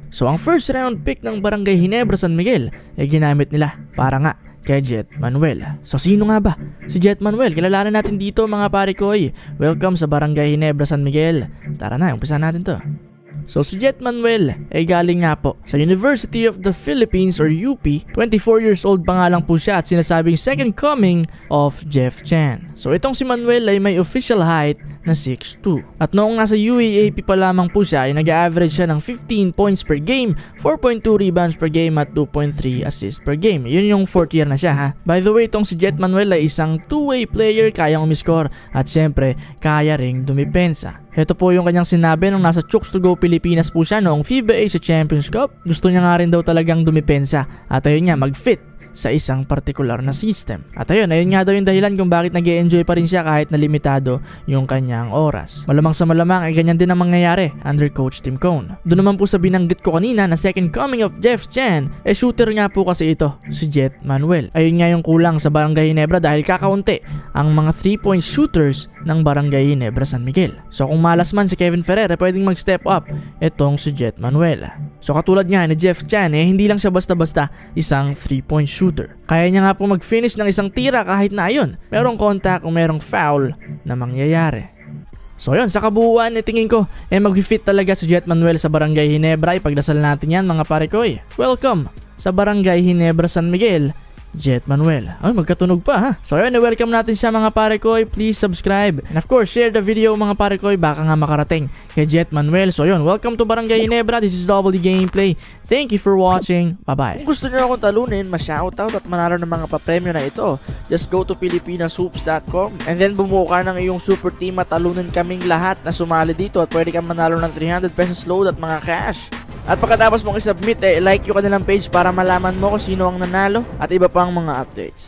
So ang first round pick ng Barangay Ginebra San Miguel ay ginamit nila para nga kay Jet Manuel. So sino nga ba si Jet Manuel? Kilalanin natin dito mga pare ko. Welcome sa Barangay Ginebra San Miguel. Tara na, umpisa natin to. So si Jet Manuel ay galing nga po sa University of the Philippines or UP. 24 years old pa nga lang po siya at sinasabing second coming of Jeff Chan. So itong si Manuel ay may official height na 6'2". At noong nasa UAAP pa lamang po siya ay nag-average siya ng 15 points per game, 4.2 rebounds per game at 2.3 assists per game. Yun yung 4th year na siya ha. By the way, itong si Jet Manuel ay isang two-way player, kayang umiscore at syempre kaya ring dumipensa. Ito po yung kanyang sinabi nung nasa Chooks to Go Pilipinas po siya noong FIBA Asia Champions Cup. Gusto niya nga rin daw talagang dumipensa at ayun nga mag-fit sa isang partikular na system. At ayun nga daw yung dahilan kung bakit nag-e-enjoy pa rin siya kahit na limitado yung kanyang oras. Malamang sa malamang ay ganyan din ang mangyayari under Coach Tim Cone. Doon naman po sa binanggit ko kanina na second coming of Jeff Chan, shooter nga po kasi ito, si Jet Manuel. Ayun nga yung kulang sa Barangay Ginebra dahil kakaunti ang mga 3-point shooters ng Barangay Ginebra San Miguel. So kung malas man si Kevin Ferrer, pwedeng mag-step up itong si Jet Manuel. So katulad nga ni Jeff Chan, hindi lang siya basta-basta isang 3-point shooter. Kaya niya nga po mag-finish ng isang tira kahit na ayun, merong contact o merong foul na mangyayari. So yun, sa kabuuan, tingin ko, mag-fit talaga si Jet Manuel sa Barangay Ginebra. Ipagdasal natin yan mga pare ko. Welcome sa Barangay Ginebra San Miguel, Jet Manuel. Ay, magkatunog pa ha. So yun, welcome natin siya mga pare ko. Please subscribe. And of course, share the video mga pare ko. Baka nga makarating kay Jet Manuel. So yun, welcome to Barangay Ginebra. This is Double D Gameplay. Thank you for watching. Bye-bye. Kung gusto niyo akong talunin, ma-shoutout at manalo ng mga papremyo na ito, just go to filipinashoops.com and then bumuo ka ng iyong super team at talunin kaming lahat na sumali dito at pwede kang manalo ng 300 pesos load at mga cash. At pagkatapos mong isubmit, like yung kanilang page para malaman mo kung sino ang nanalo at iba pang mga updates.